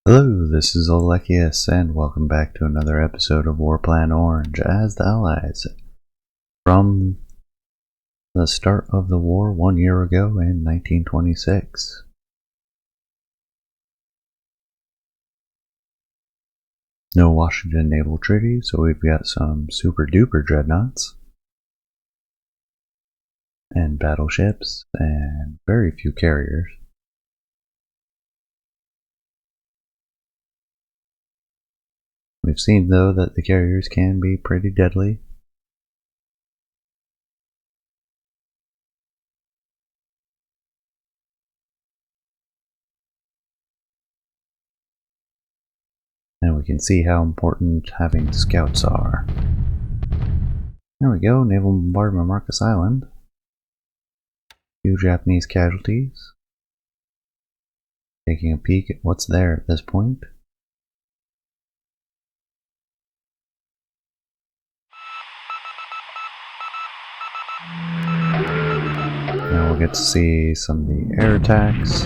Hello, this is Alekius, and welcome back to another episode of Warplan Orange as the Allies. From the start of the war 1 year ago in 1926. No Washington Naval Treaty, so we've got some super duper dreadnoughts and battleships and very few carriers. We've seen, though, that the carriers can be pretty deadly. And we can see how important having scouts are. There we go, naval bombardment of Marcus Island. Few Japanese casualties. Taking a peek at what's there at this point. Now we'll get to see some of the air attacks.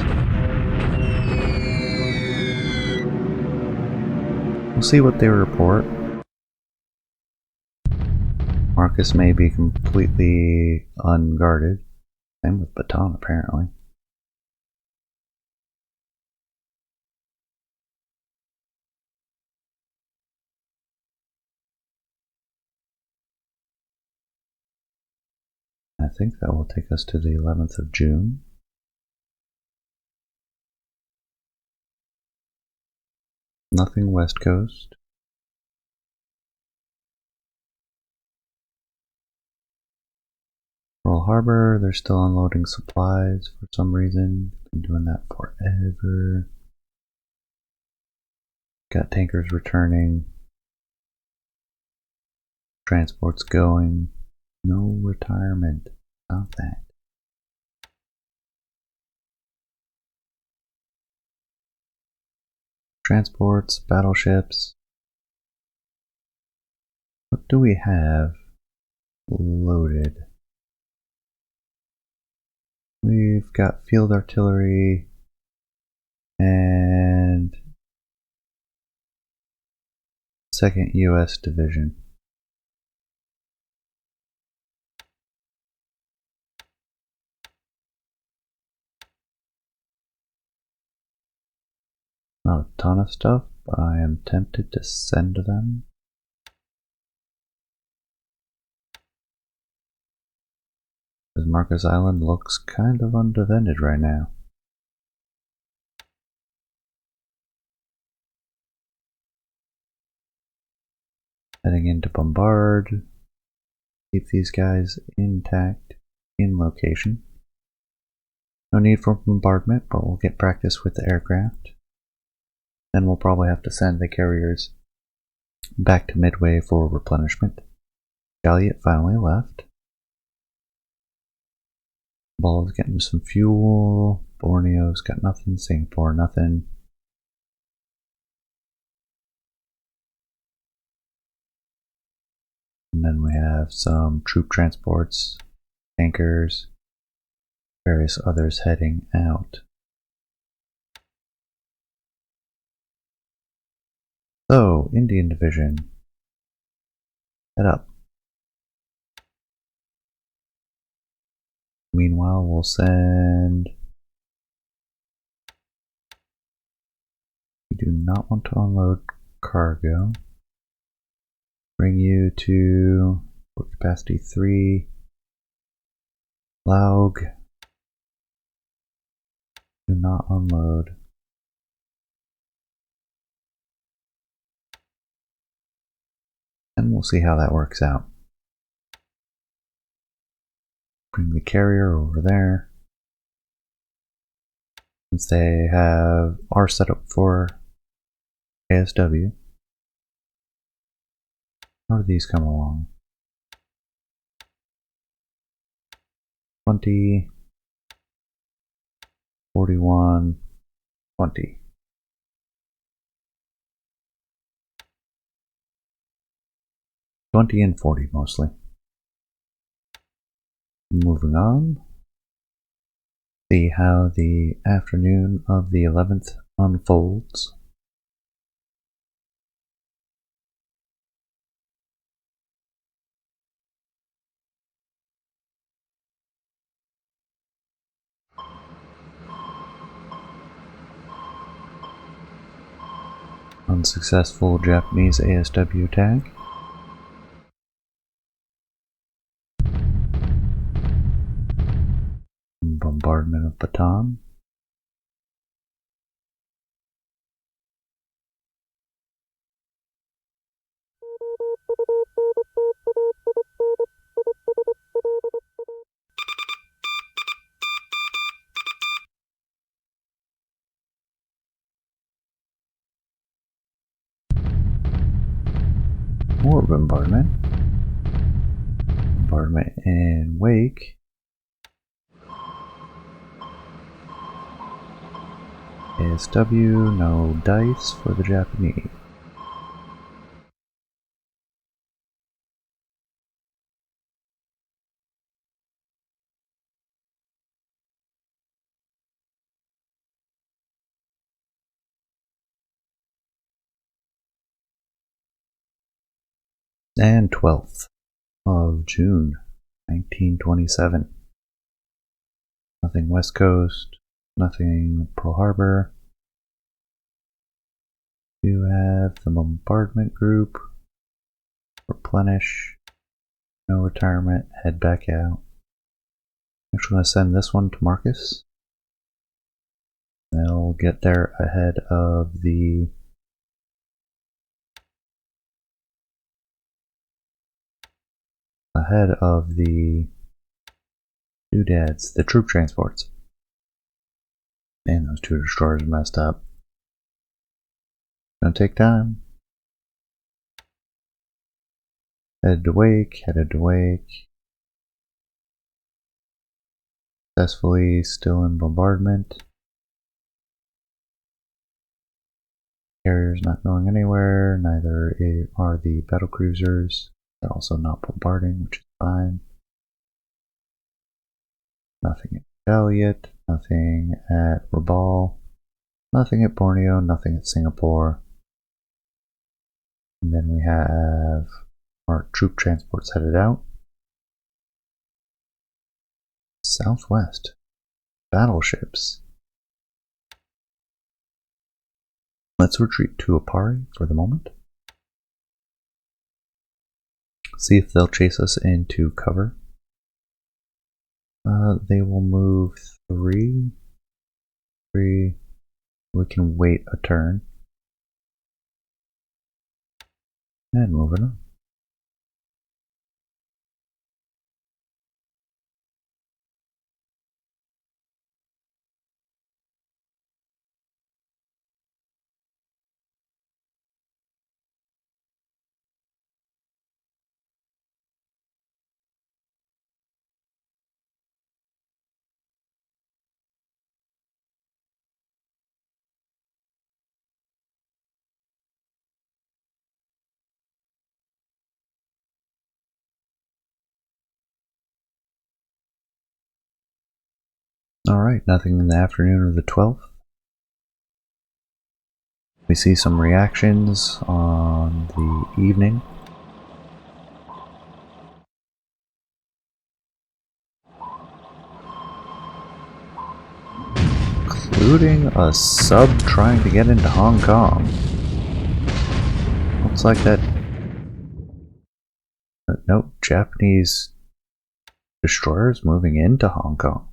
We'll see what they report. Marcus may be completely unguarded. Same with Bataan, apparently. I think that will take us to the 11th of June. Nothing West Coast. Pearl Harbor, they're still unloading supplies for some reason. Been doing that forever. Got tankers returning. Transports going. No retirement. Stop that. Transports, battleships. What do we have loaded? We've got field artillery and 2nd U.S. Division. Not a ton of stuff, but I am tempted to send them. Because Marcus Island looks kind of undefended right now. Heading in to bombard. Keep these guys intact in location. No need for bombardment, but we'll get practice with the aircraft. Then we'll probably have to send the carriers back to Midway for replenishment. Galliot finally left. Ball's getting some fuel. Borneo's got nothing. Singapore, nothing. And then we have some troop transports, tankers, various others heading out. So, Indian Division, head up. Meanwhile, we'll send... We do not want to unload cargo. Bring you to port capacity 3. Laug. Do not unload. And we'll see how that works out. Bring the carrier over there. Since they are set up for ASW. How do these come along? 20, 41, 20. And 40 mostly. Moving on. See how the afternoon of the 11th unfolds. Unsuccessful Japanese ASW attack. Bombardment of Bataan. More bombardment. Bombardment in Wake. ASW, no dice for the Japanese. And 12th of June, 1927. Nothing West Coast, nothing Pearl Harbor. You have the bombardment group. Replenish. No retirement. Head back out. Actually, going to send this one to Marcus. They'll get there ahead of the doodads, the troop transports. Man, those two destroyers messed up. Gonna take time. Headed to Wake. Successfully still in bombardment. Carriers not going anywhere, neither are the battle cruisers. They're also not bombarding, which is fine. Nothing at Valiant, nothing at Rabaul, nothing at Borneo, nothing at Singapore. And then we have our troop transports headed out. Southwest. Battleships. Let's retreat to Apari for the moment. See if they'll chase us into cover. They will move 3. We can wait a turn. And moving on. Alright, nothing in the afternoon of the 12th. We see some reactions on the evening. Including a sub trying to get into Hong Kong. Looks like that. Nope, Japanese destroyers moving into Hong Kong.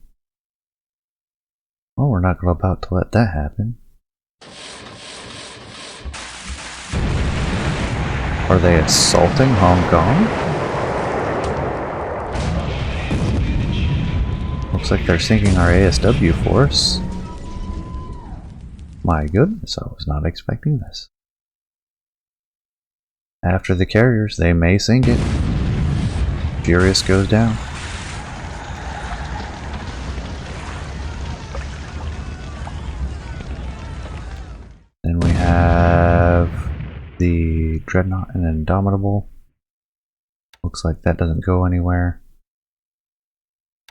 Well, we're not about to let that happen. Are they assaulting Hong Kong? Looks like they're sinking our ASW force. My goodness, I was not expecting this. After the carriers, they may sink it. Furious goes down. Then we have the Dreadnought and Indomitable. Looks like that doesn't go anywhere.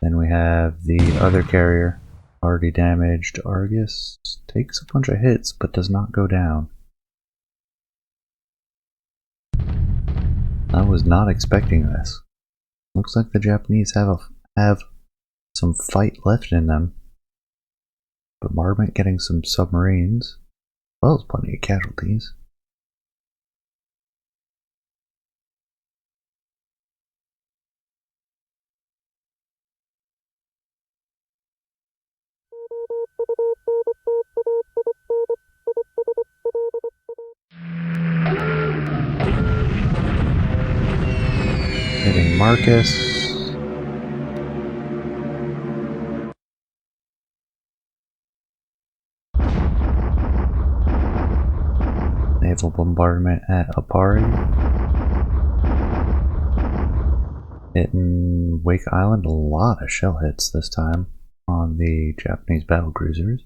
Then we have the other carrier, already damaged. Argus takes a bunch of hits but does not go down. I was not expecting this. Looks like the Japanese have some fight left in them. Bombardment getting some submarines, as well as plenty of casualties. Marcus. Naval bombardment at Apari. Hitting Wake Island, a lot of shell hits this time on the Japanese battlecruisers.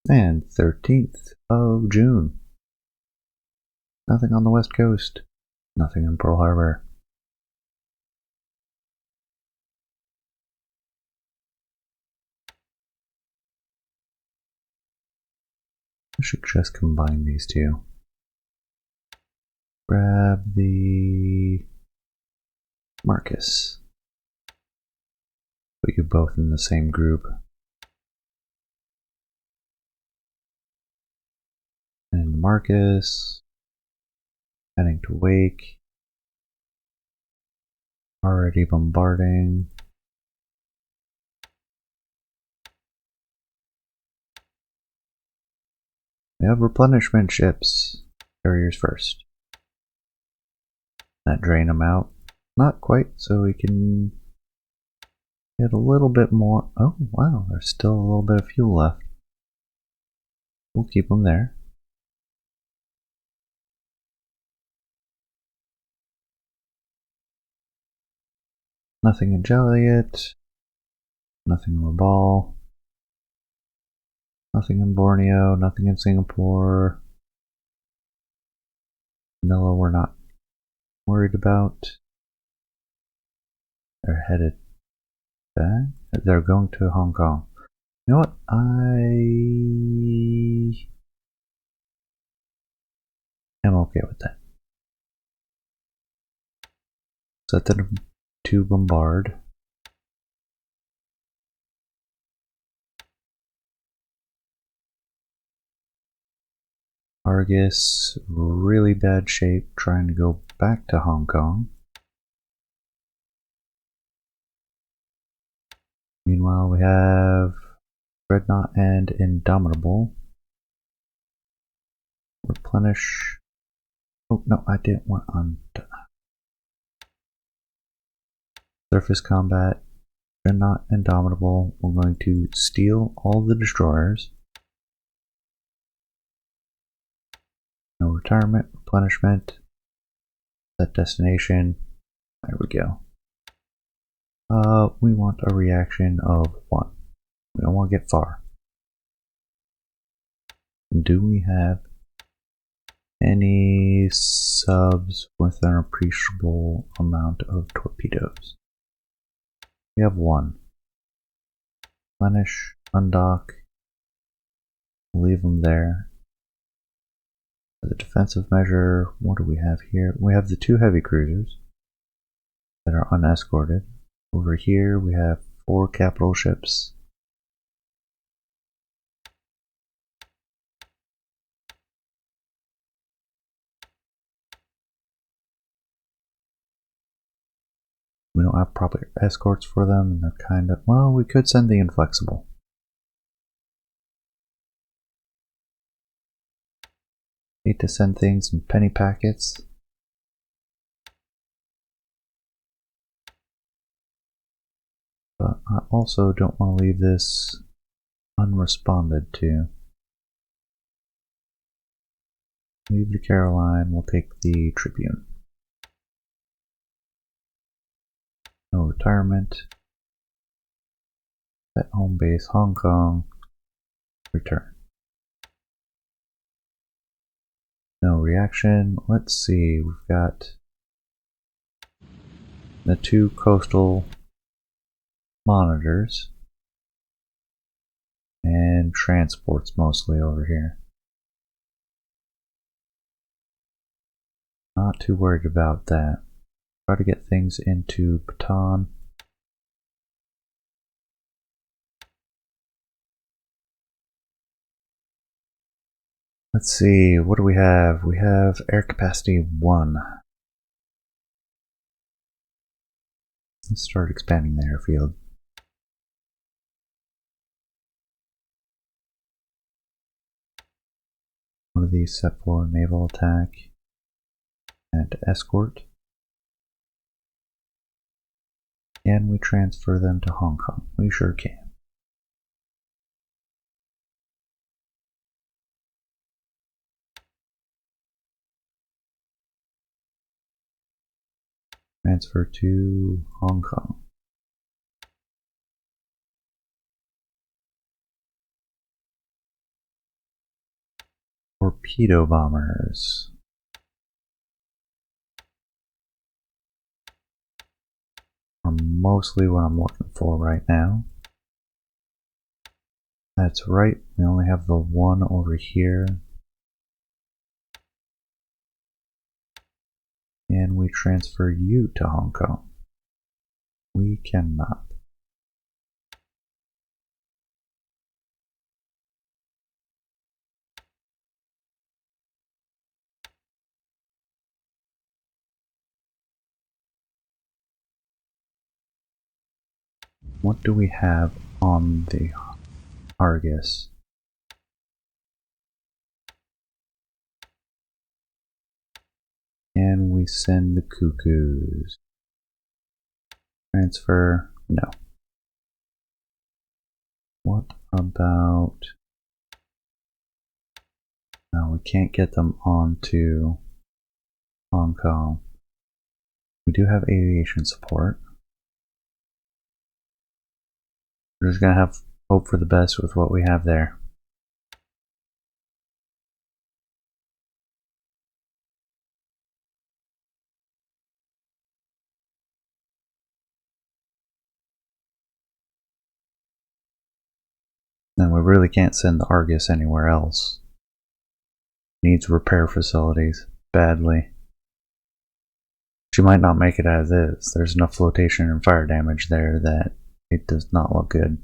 And 13th of June. Nothing on the west coast. Nothing in Pearl Harbor. I should just combine these two. Grab the Marcus. Put you both in the same group. And Marcus. Heading to Wake. Already bombarding. We have replenishment ships. Carriers first. That drain them out. Not quite, so we can get a little bit more. Oh, wow, there's still a little bit of fuel left. We'll keep them there. Nothing in Joliet. Nothing in Rabaul. Nothing in Borneo. Nothing in Singapore. Manila we're not worried about. They're headed back. They're going to Hong Kong. You know what? I am okay with that. Set them to bombard. Argus, really bad shape, trying to go back to Hong Kong. Meanwhile, we have Dreadnought and Indomitable. Replenish. Oh, no, I didn't want on surface combat. Dreadnought, Indomitable. We're going to steal all the destroyers. No retirement, replenishment. Set destination. There we go. We want a reaction of 1. We don't want to get far. Do we have any subs with an appreciable amount of torpedoes? We have 1. Replenish, undock, leave them there. As a defensive measure, what do we have here? We have the 2 heavy cruisers that are unescorted. Over here we have 4 capital ships. We don't have proper escorts for them, and they're kind of, well, we could send the Inflexible. Hate to send things in penny packets. But I also don't want to leave this unresponded to. Leave the Caroline, we'll take the Tribune. No retirement. Set home base, Hong Kong. Return. No reaction. Let's see, we've got the 2 coastal monitors and transports mostly over here. Not too worried about that. Try to get things into Bataan. Let's see, what do we have? We have air capacity 1. Let's start expanding the airfield. One of these set for naval attack and escort. Can we transfer them to Hong Kong? We sure can. Transfer to Hong Kong. Torpedo bombers. Are mostly what I'm looking for right now. That's right, we only have the one over here. Can we transfer you to Hong Kong? We cannot. What do we have on the Argus? Can we send the Cuckoos? Transfer? No. What about... No, we can't get them onto Hong Kong. We do have aviation support. We're just gonna have hope for the best with what we have there. And we really can't send the Argus anywhere else. Needs repair facilities badly. She might not make it as is. There's enough flotation and fire damage there that it does not look good.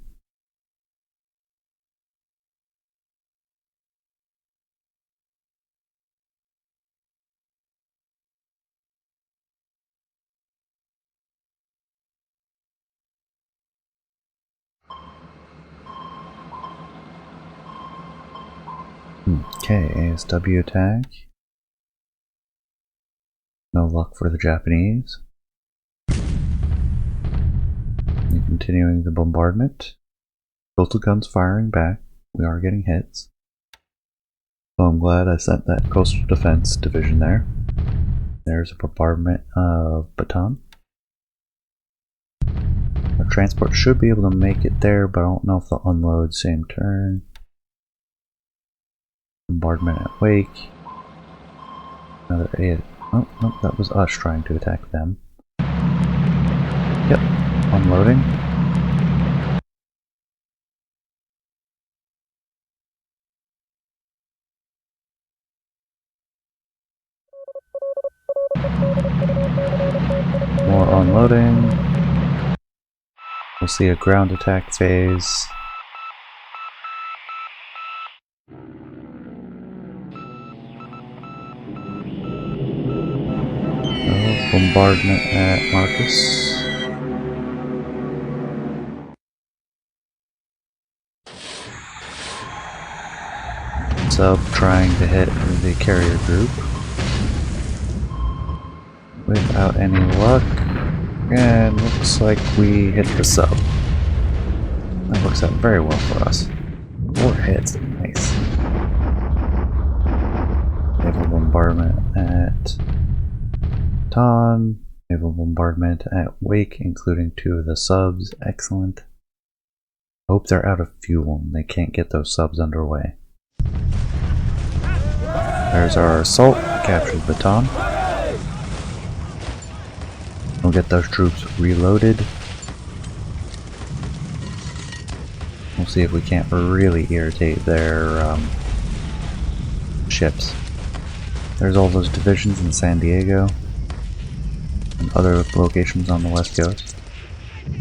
Okay, ASW attack. No luck for the Japanese. And continuing the bombardment. Coastal guns firing back. We are getting hits. So I'm glad I sent that coastal defense division there. There's a bombardment of Bataan. Our transport should be able to make it there, but I don't know if they'll unload same turn. Bombardment at Wake. Another 8. Oh, no, that was us trying to attack them. Yep, unloading. More unloading. We'll see a ground attack phase. Bombardment at Marcus. Sub trying to hit the carrier group. Without any luck. And looks like we hit the sub. That works out very well for us. 4 hits. Nice. Naval bombardment at naval bombardment at Wake, including 2 of the subs. Excellent. Hope they're out of fuel and they can't get those subs underway. There's our assault. Captured Bataan. We'll get those troops reloaded. We'll see if we can't really irritate their ships. There's all those divisions in San Diego and other locations on the west coast.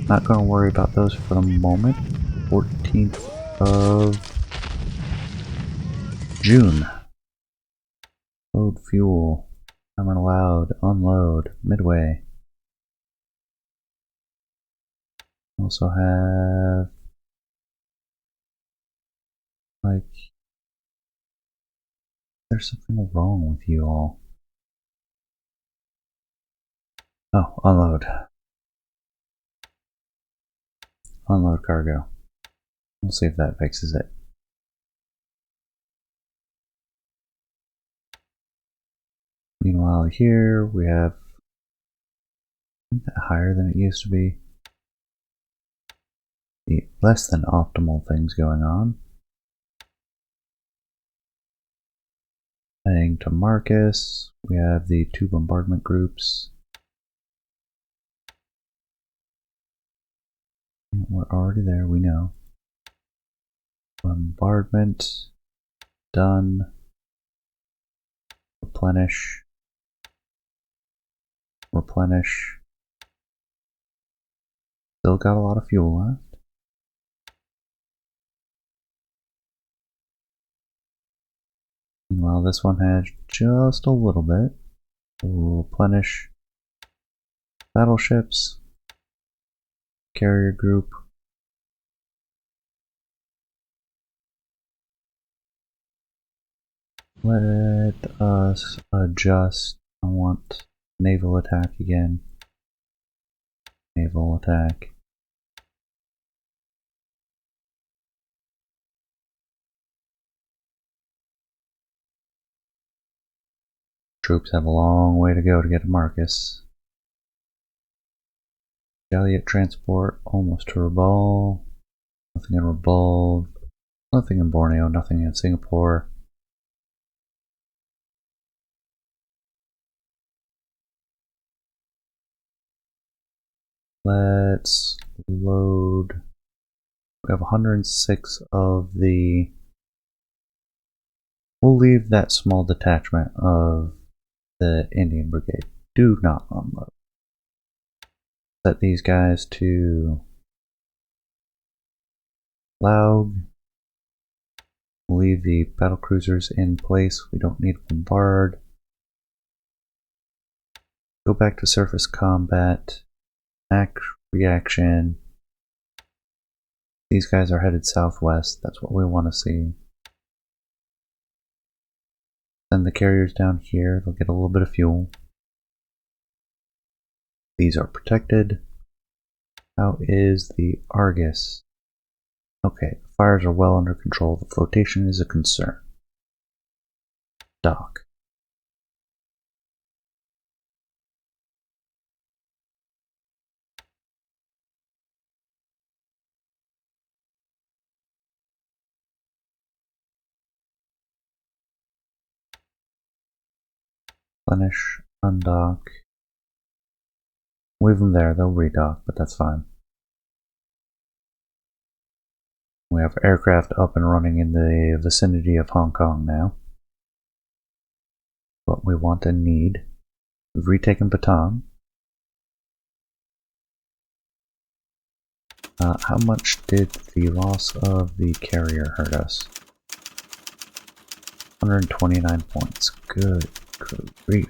Not going to worry about those for the moment. 14th of June. Load fuel. Timer allowed. Unload. Midway. Also have like there's something wrong with you all. Oh, unload. Unload cargo. We'll see if that fixes it. Meanwhile, here we have higher than it used to be. The less than optimal things going on. Heading to Marcus, we have the 2 bombardment groups. We're already there, we know. Bombardment, done. Replenish. Replenish. Still got a lot of fuel left. Meanwhile, this one has just a little bit. We'll replenish battleships. Carrier group. Let us adjust. I want naval attack again. Naval attack. Troops have a long way to go to get to Marcus. Galliot transport almost to Rabaul. Nothing in Rabaul. Nothing in Borneo. Nothing in Singapore. Let's load. We have 106 of the. We'll leave that small detachment of the Indian Brigade. Do not unload. Set these guys to Laug. Leave the battle cruisers in place. We don't need to bombard. Go back to surface combat. Act reaction. These guys are headed southwest. That's what we want to see. Send the carriers down here. They'll get a little bit of fuel. These are protected. How is the Argus? Okay, the fires are well under control. The flotation is a concern. Dock. Replenish, undock. Leave them there, they'll redock, but that's fine. We have aircraft up and running in the vicinity of Hong Kong now. What we want and need. We've retaken Bataan. How much did the loss of the carrier hurt us? 129 points. Good grief.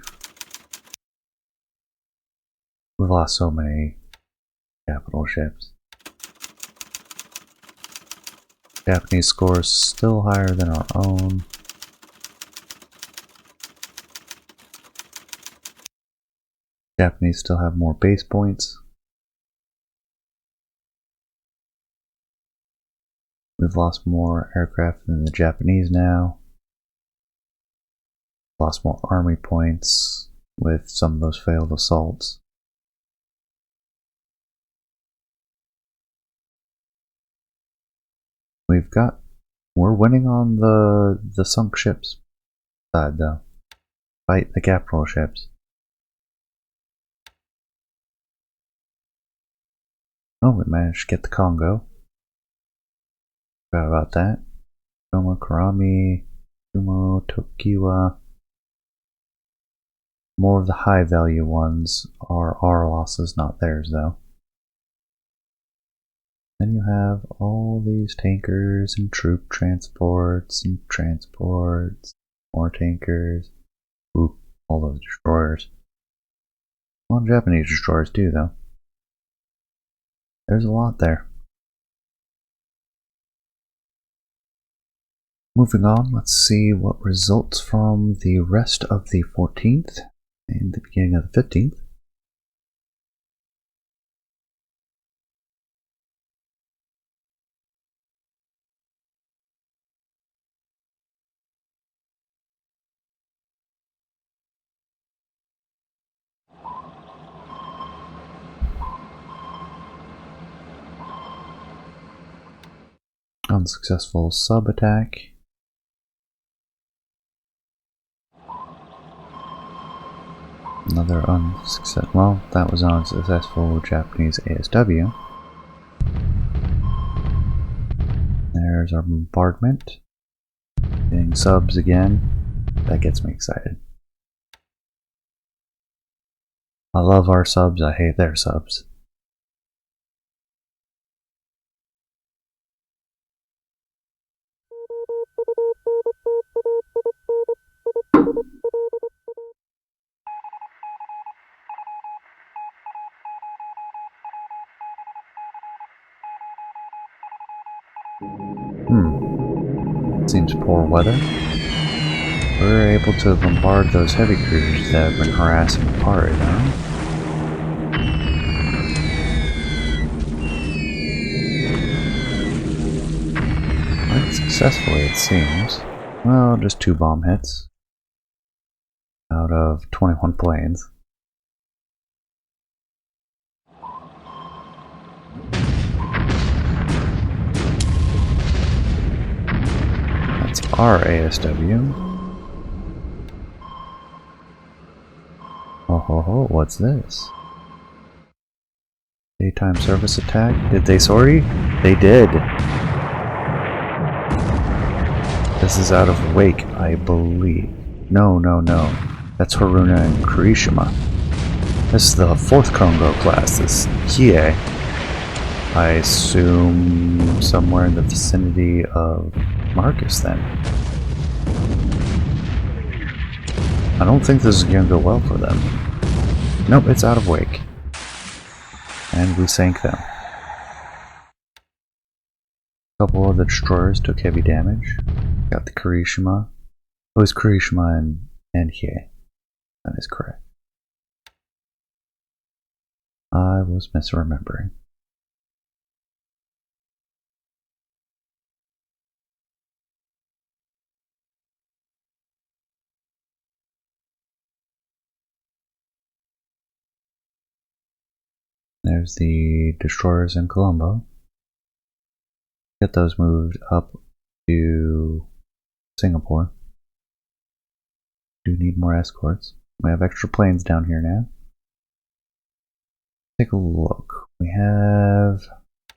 We've lost so many capital ships. Japanese scores still higher than our own. Japanese still have more base points. We've lost more aircraft than the Japanese now. Lost more army points with some of those failed assaults. We're winning on the sunk ships side though. Fight the capital ships. Oh, we managed to get the Congo. Forgot about that. Goma, Karami, Kumo, Tokiwa. More of the high value ones are our losses, not theirs though. Then you have all these tankers and troop transports and transports, more tankers. Ooh, all those destroyers. A lot of Japanese destroyers too though. there's a lot there. Moving on, let's see what results from the rest of the 14th and the beginning of the 15th. Unsuccessful sub attack. Another unsuccessful. Well, that was an unsuccessful Japanese ASW. There's our bombardment. Getting subs again. That gets me excited. I love our subs, I hate their subs. Seems poor weather. We're able to bombard those heavy cruisers that have been harassing Apari, though. Quite successfully, it seems. Well, just 2 bomb hits out of 21 planes. That's our ASW. Oh ho ho, what's this? Daytime service attack? Did they sortie? They did! This is out of Wake, I believe. No. That's Haruna and Kurishima. This is the 4th Kongo class, this Kie. I assume somewhere in the vicinity of Marcus then. I don't think this is going to go well for them. Nope, it's out of Wake. And we sank them. A couple of the destroyers took heavy damage. Got the Kurishima. It was Kurishima and Kie. That is correct. I was misremembering. There's the destroyers in Colombo. Get those moved up to Singapore. Do need more escorts. We have extra planes down here now. Take a look. We have...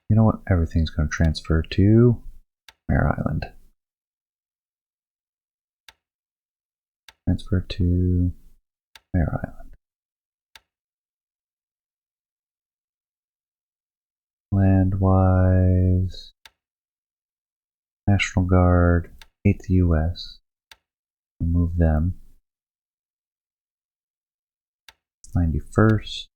You know what? Everything's going to transfer to Mare Island. Transfer to Mare Island. Land-wise, National Guard, 8th US. Remove them. 91st.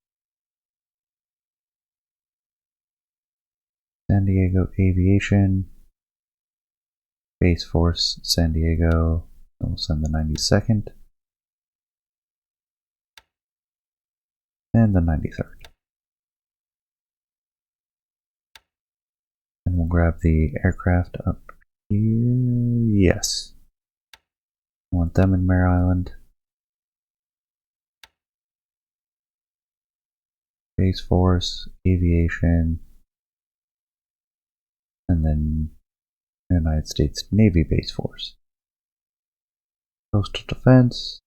San Diego Aviation. Base Force San Diego. Then we'll send the 92nd. And the 93rd. And we'll grab the aircraft up here. Yes. Want them in Mare Island. Base Force, Aviation, and then United States Navy Base Force. Coastal Defense.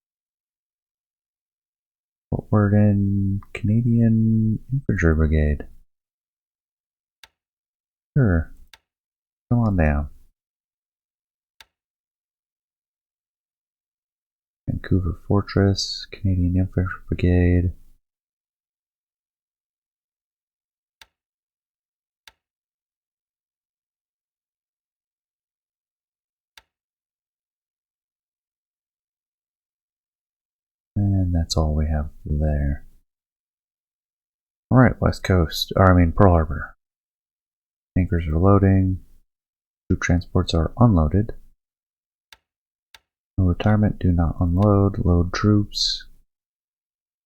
Fort Worden Canadian Infantry Brigade. Sure. Come on down. Vancouver Fortress, Canadian Infantry Brigade. And that's all we have there. Alright, West Coast. Or I mean Pearl Harbor. Tankers are loading. Troop transports are unloaded. No retirement, do not unload. Load troops.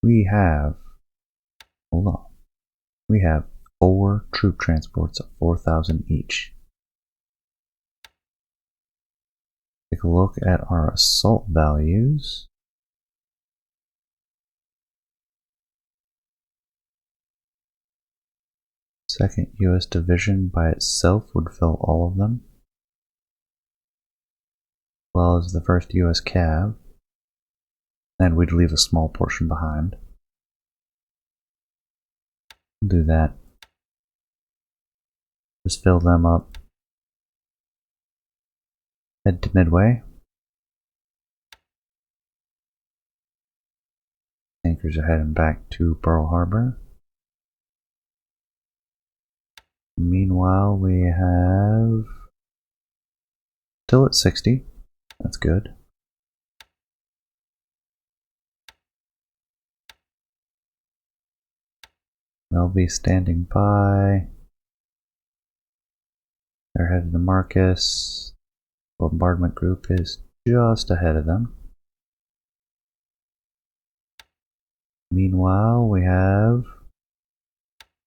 We have, hold on, we have 4 troop transports of 4,000 each. Take a look at our assault values. Second US division by itself would fill all of them, as well as the 1st US Cav, and we'd leave a small portion behind. We'll do that. Just fill them up. Head to Midway. Tankers are heading back to Pearl Harbor. Meanwhile, we have still at 60. That's good. They'll be standing by. They're headed to Marcus. Bombardment group is just ahead of them. Meanwhile, we have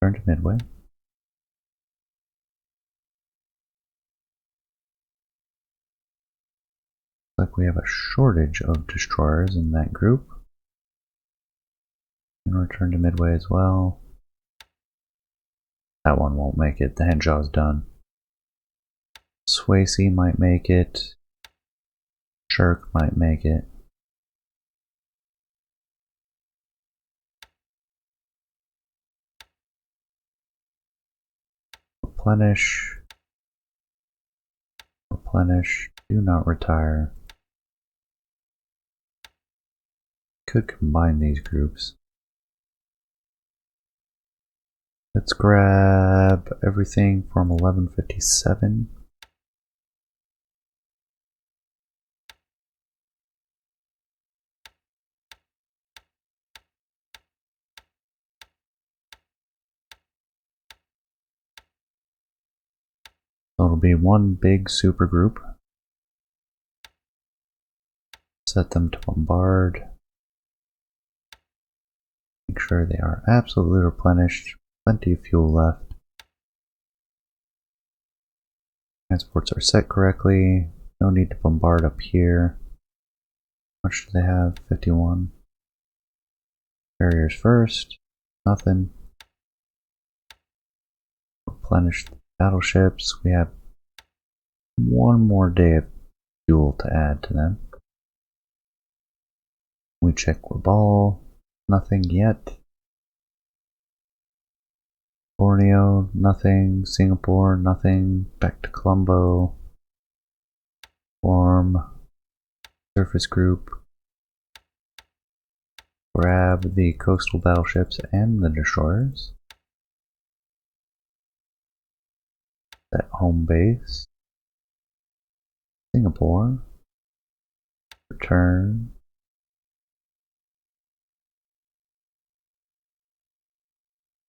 turned to Midway. Looks like we have a shortage of destroyers in that group. And return to Midway as well. That one won't make it. The Henshaw's done. Swayze might make it. Shirk might make it. Replenish. Replenish. Do not retire. Could combine these groups. Let's grab everything from 1157. So it'll be one big super group. Set them to bombard. Make sure they are absolutely replenished. Plenty of fuel left. Transports are set correctly. No need to bombard up here. How much do they have? 51. Carriers first. Nothing. Replenish the battleships. We have one more day of fuel to add to them. We check Rabaul. Nothing yet. Borneo, nothing. Singapore, nothing. Back to Colombo. Form. Surface group. Grab the coastal battleships and the destroyers. Set home base. Singapore. Return.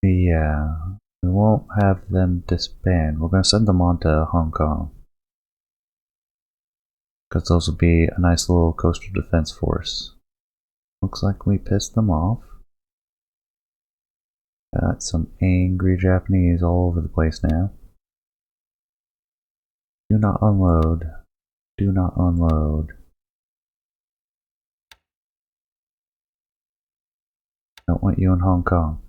Yeah, we won't have them disband. We're going to send them on to Hong Kong. Because those will be a nice little coastal defense force. Looks like we pissed them off. Got some angry Japanese all over the place now. Do not unload. Do not unload. Don't want you in Hong Kong.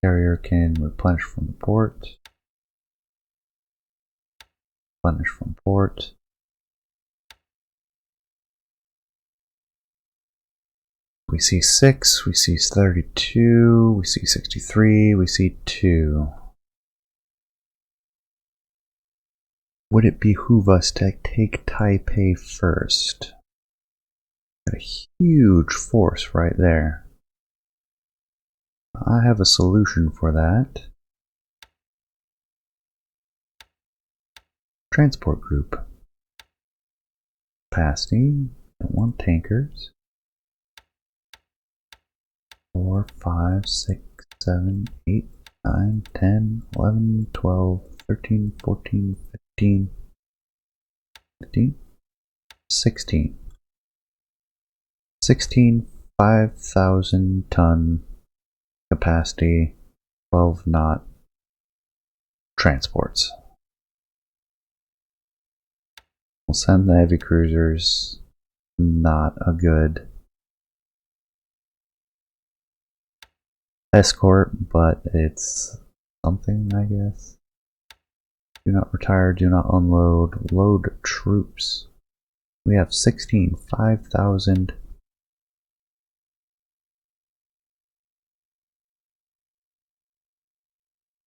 Carrier can replenish from the port. Replenish from port. We see 6, we see 32, we see 63, we see 2. Would it behoove us to take Taipei first? Got a huge force right there. I have a solution for that. Transport group. Capacity. Don't want tankers. 4, 5, 6, 7, 8, 9, 10, 11, 12, 13, 14, 15, 16. 16 5,000 ton capacity, 12 knot transports. We'll send the heavy cruisers. Not a good escort, but it's something, I guess. Do not retire, do not unload, load troops. We have 16 5,000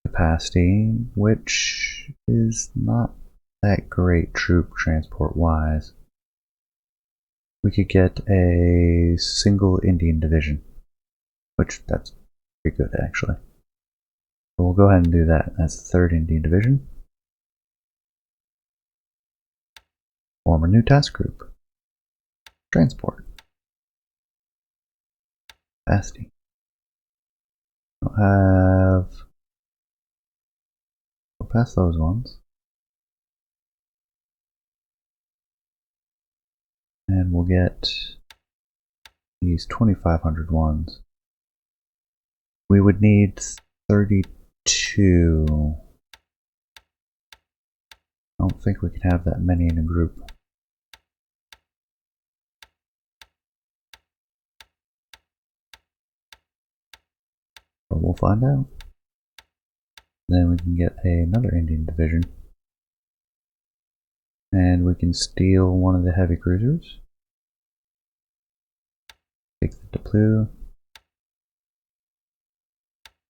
capacity, which is not that great troop transport wise. We could get a single Indian division, which that's pretty good actually. So we'll go ahead and do that. That's the 3rd Indian Division. Form a new task group. Transport. Capacity. We'll have... We'll pass those ones. And we'll get these 2,500 ones. We would need 32. I don't think we can have that many in a group. But we'll find out. Then we can get another Indian division. And we can steal one of the heavy cruisers. Take the deploy.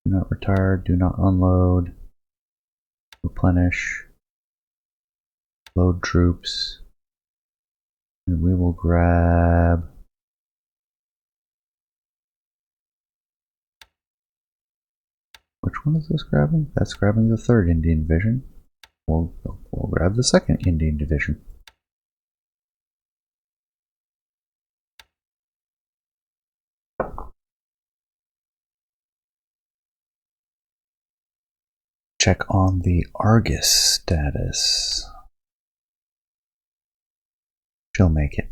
Do not retire, do not unload. Replenish. Load troops. And we will grab... Which one is this grabbing? That's grabbing the 3rd Indian Division. We'll grab the 2nd Indian Division. Check on the Argus status. She'll make it.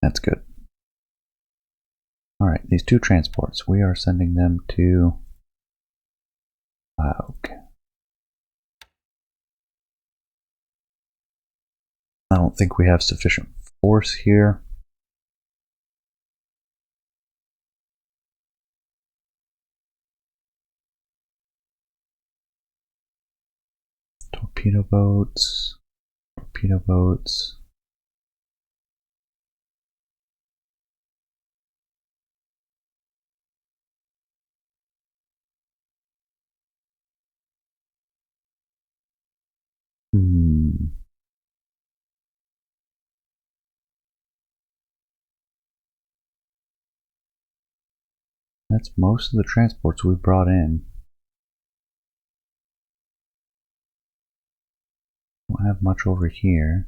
That's good. Alright, these 2 transports, we are sending them to Lauk. I don't think we have sufficient force here. Torpedo boats. Torpedo boats. That's most of the transports we brought in. Don't have much over here.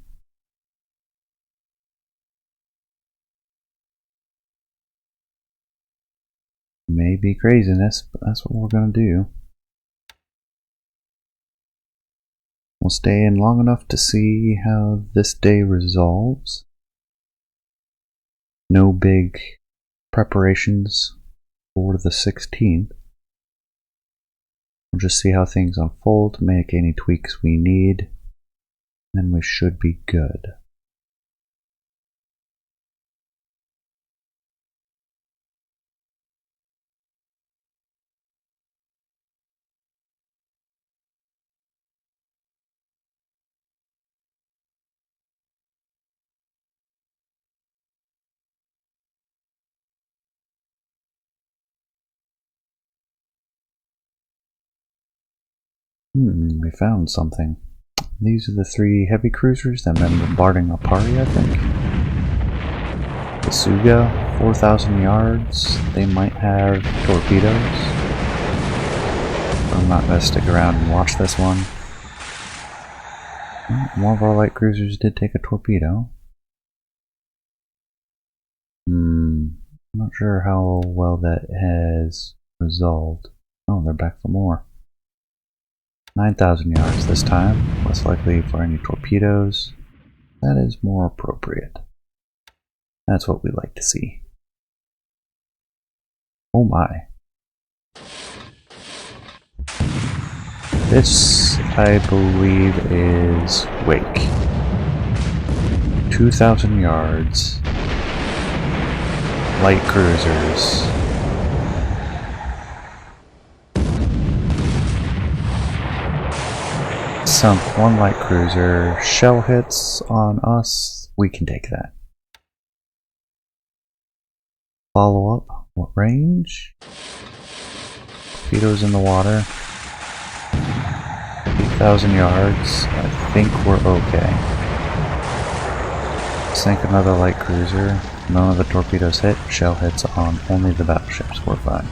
Maybe craziness, but that's what we're gonna do. We'll stay in long enough to see how this day resolves. No big preparations for the 16th. We'll just see how things unfold, make any tweaks we need, and we should be good. We found something. These are the 3 heavy cruisers that have been bombarding Apari, I think. The Suga, 4,000 yards. They might have torpedoes. I'm not going to stick around and watch this one. One of our light cruisers did take a torpedo. I'm not sure how well that has resolved. Oh, they're back for more. 9,000 yards this time, less likely for any torpedoes. That is more appropriate. That's what we like to see. Oh my. This, I believe, is Wake. 2,000 yards. Light cruisers. Sunk one light cruiser. Shell hits on us. We can take that. Follow up. What range? Torpedoes in the water. 8,000 yards. I think we're okay. Sink another light cruiser. None of the torpedoes hit. Shell hits on only the battleships. We're fine.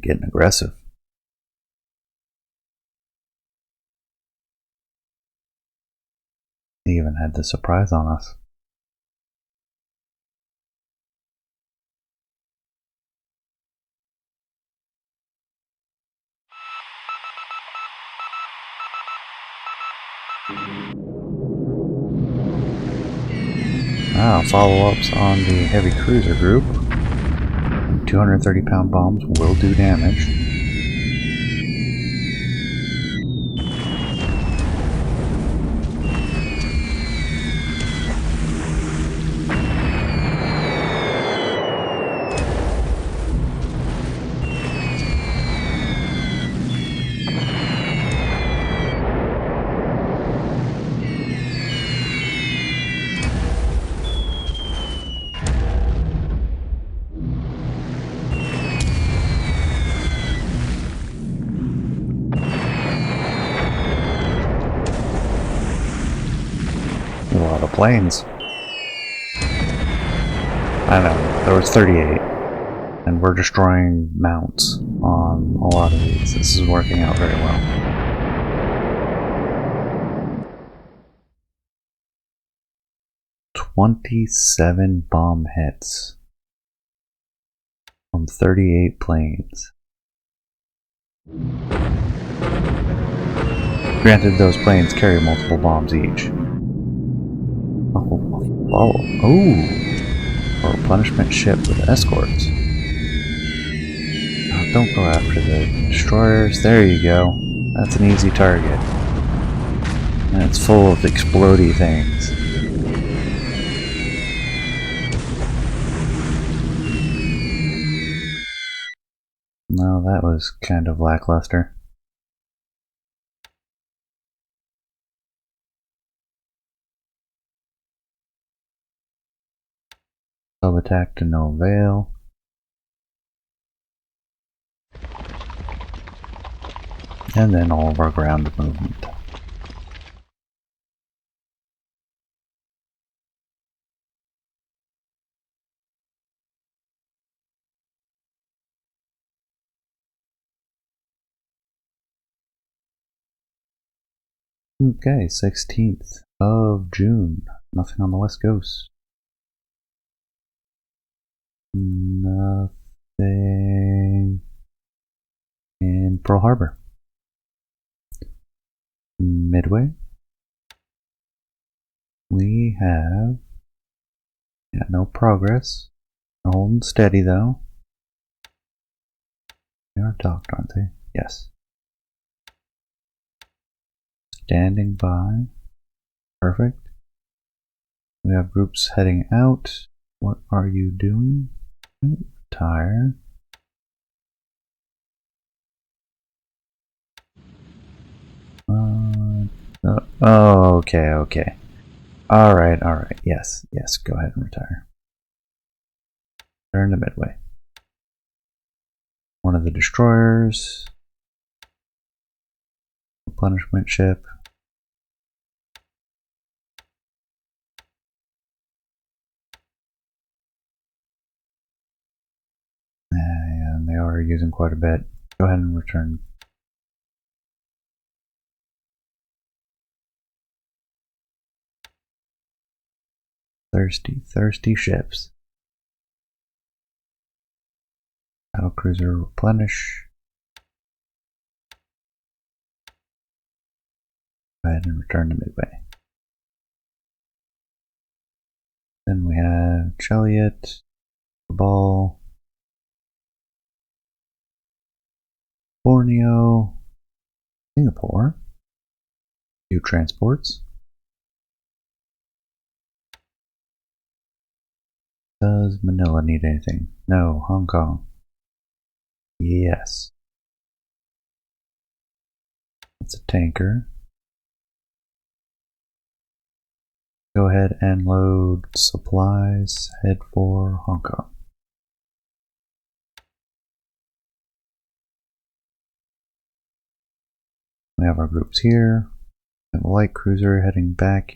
Getting aggressive. They even had the surprise on us. Follow-ups on the heavy cruiser group. 230-pound bombs will do damage. A lot of planes. I know, there was 38. And we're destroying mounts on a lot of these. This is working out very well. "27 bomb hits from 38 planes. Granted, those planes carry multiple bombs each. Or a punishment ship with escorts. Don't go after the destroyers. There you go. That's an easy target. And it's full of explodey things. No, that was kind of lackluster. Sub-attack to no avail. And then all of our ground movement. Okay, 16th of June. Nothing on the West Coast. Nothing in Pearl Harbor. Midway. We have no progress. They're holding steady though. They are docked, aren't they? Yes. Standing by. Perfect. We have groups heading out. What are you doing? Retire. Oh, okay. Alright. Yes, go ahead and retire. Turn to Midway. One of the destroyers. Replenishment ship. And they are using quite a bit. Go ahead and return. Thirsty, thirsty ships. Battlecruiser replenish. Go ahead and return to Midway. Then we have Cheliot, Cabal, Borneo, Singapore, few transports. Does Manila need anything? No. Hong Kong. Yes. It's a tanker. Go ahead and load supplies. Head for Hong Kong. We have our groups here. We have a light cruiser heading back.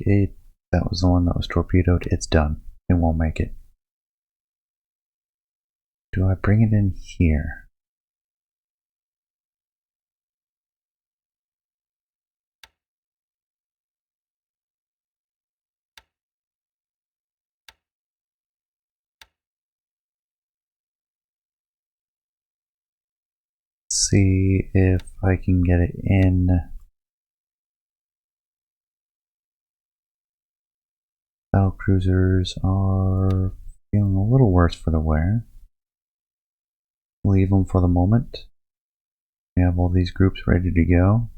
That was the one that was torpedoed. It's done. It won't make it. Do I bring it in here? See if I can get it in. Battle cruisers are feeling a little worse for the wear. Leave them for the moment. We have all these groups ready to go.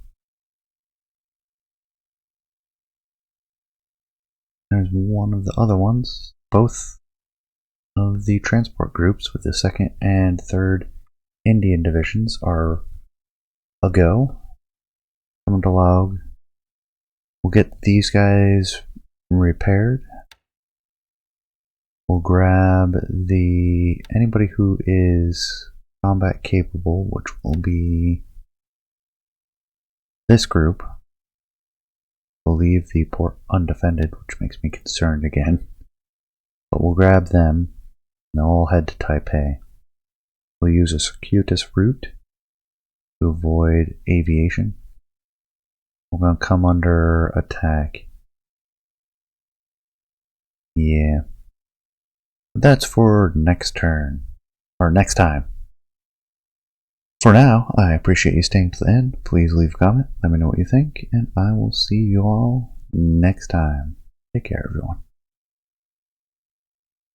There's one of the other ones. Both of the transport groups with the 2nd and 3rd Indian divisions are a go. Come to log. We'll get these guys repaired. We'll grab anybody who is combat capable, which will be this group. We'll leave the port undefended, which makes me concerned again. But we'll grab them and they'll all head to Taipei. We'll use a circuitous route to avoid aviation. We're going to come under attack. Yeah. That's for next turn. Or next time. For now, I appreciate you staying to the end. Please leave a comment. Let me know what you think. And I will see you all next time. Take care, everyone.